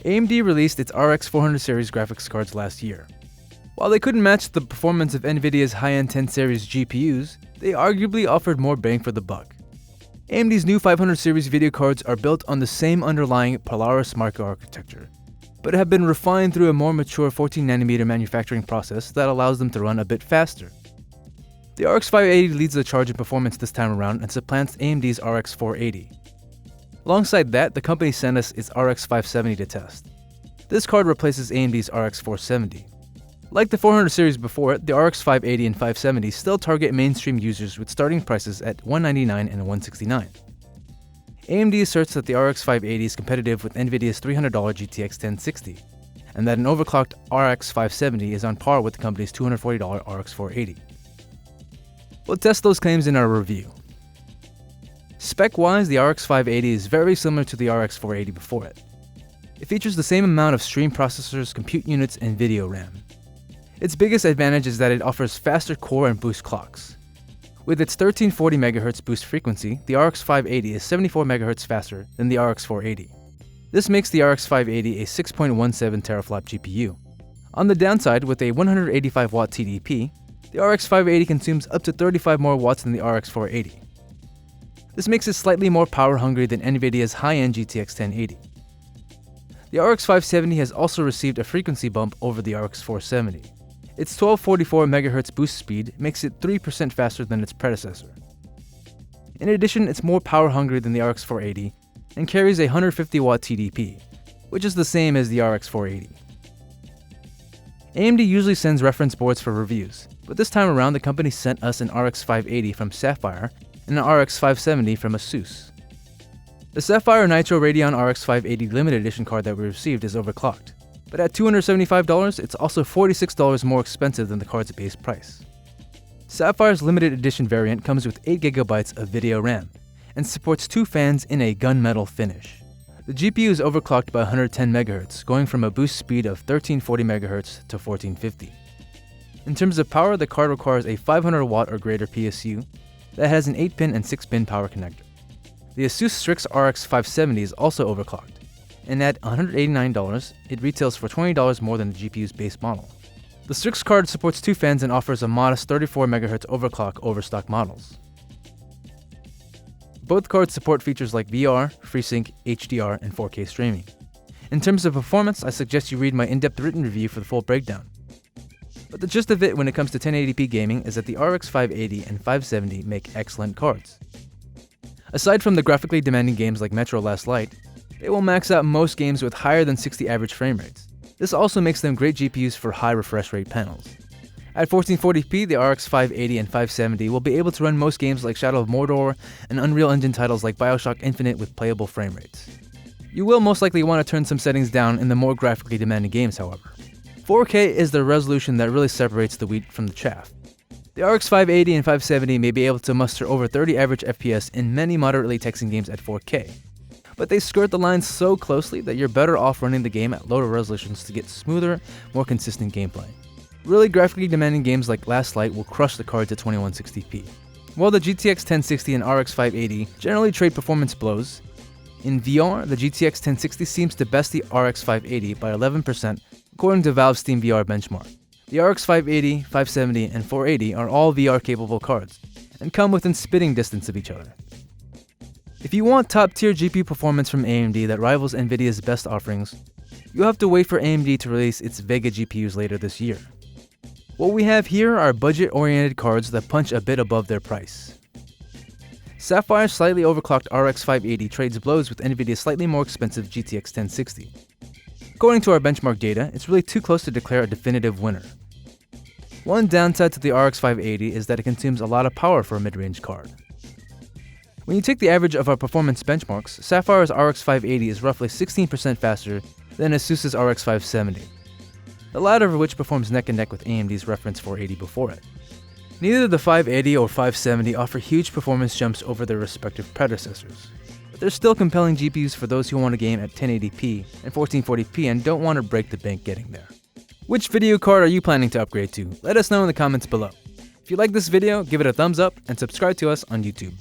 AMD released its RX 400 series graphics cards last year. While they couldn't match the performance of NVIDIA's high-end 10 series GPUs, they arguably offered more bang for the buck. AMD's new 500 series video cards are built on the same underlying Polaris market architecture, but have been refined through a more mature 14nm manufacturing process that allows them to run a bit faster. The RX 580 leads the charge in performance this time around and supplants AMD's RX 480. Alongside that, the company sent us its RX 570 to test. This card replaces AMD's RX 470. Like the 400 series before it, the RX 580 and 570 still target mainstream users with starting prices at $199 and $169. AMD asserts that the RX 580 is competitive with NVIDIA's $300 GTX 1060, and that an overclocked RX 570 is on par with the company's $240 RX 480. We'll test those claims in our review. Spec-wise, the RX 580 is very similar to the RX 480 before it. It features the same amount of stream processors, compute units, and video RAM. Its biggest advantage is that it offers faster core and boost clocks. With its 1340 MHz boost frequency, the RX 580 is 74 MHz faster than the RX 480. This makes the RX 580 a 6.17 teraflop GPU. On the downside, with a 185-watt TDP, the RX 580 consumes up to 35 more watts than the RX 480. This makes it slightly more power-hungry than NVIDIA's high-end GTX 1080. The RX 570 has also received a frequency bump over the RX 470. Its 1244 MHz boost speed makes it 3% faster than its predecessor. In addition, it's more power-hungry than the RX 480 and carries a 150-watt TDP, which is the same as the RX 480. AMD usually sends reference boards for reviews, but this time around the company sent us an RX 580 from Sapphire and an RX 570 from ASUS. The Sapphire Nitro Radeon RX 580 limited edition card that we received is overclocked, but at $275, it's also $46 more expensive than the card's base price. Sapphire's limited edition variant comes with 8GB of video RAM and supports 2 fans in a gunmetal finish. The GPU is overclocked by 110 MHz, going from a boost speed of 1340 MHz to 1450. In terms of power, the card requires a 500-watt or greater PSU that has an 8-pin and 6-pin power connector. The ASUS Strix RX 570 is also overclocked, and at $189, it retails for $20 more than the GPU's base model. The Strix card supports 2 fans and offers a modest 34 MHz overclock over stock models. Both cards support features like VR, FreeSync, HDR, and 4K streaming. In terms of performance, I suggest you read my in-depth written review for the full breakdown. But the gist of it when it comes to 1080p gaming is that the RX 580 and 570 make excellent cards. Aside from the graphically demanding games like Metro Last Light, they will max out most games with higher than 60 average frame rates. This also makes them great GPUs for high refresh rate panels. At 1440p, the RX 580 and 570 will be able to run most games like Shadow of Mordor and Unreal Engine titles like BioShock Infinite with playable frame rates. You will most likely want to turn some settings down in the more graphically demanding games, however. 4K is the resolution that really separates the wheat from the chaff. The RX 580 and 570 may be able to muster over 30 average FPS in many moderately taxing games at 4K, but they skirt the line so closely that you're better off running the game at lower resolutions to get smoother, more consistent gameplay. Really graphically demanding games like Last Light will crush the cards at 2160p. While the GTX 1060 and RX 580 generally trade performance blows, in VR, the GTX 1060 seems to best the RX 580 by 11% according to Valve's Steam VR benchmark. The RX 580, 570, and 480 are all VR-capable cards, and come within spitting distance of each other. If you want top-tier GPU performance from AMD that rivals NVIDIA's best offerings, you'll have to wait for AMD to release its Vega GPUs later this year. What we have here are budget-oriented cards that punch a bit above their price. Sapphire's slightly overclocked RX 580 trades blows with NVIDIA's slightly more expensive GTX 1060. According to our benchmark data, it's really too close to declare a definitive winner. One downside to the RX 580 is that it consumes a lot of power for a mid-range card. When you take the average of our performance benchmarks, Sapphire's RX 580 is roughly 16% faster than ASUS's RX 570, the latter of which performs neck and neck with AMD's reference 480 before it. Neither the 580 or 570 offer huge performance jumps over their respective predecessors, but they're still compelling GPUs for those who want to game at 1080p and 1440p and don't want to break the bank getting there. Which video card are you planning to upgrade to? Let us know in the comments below. If you like this video, give it a thumbs up and subscribe to us on YouTube.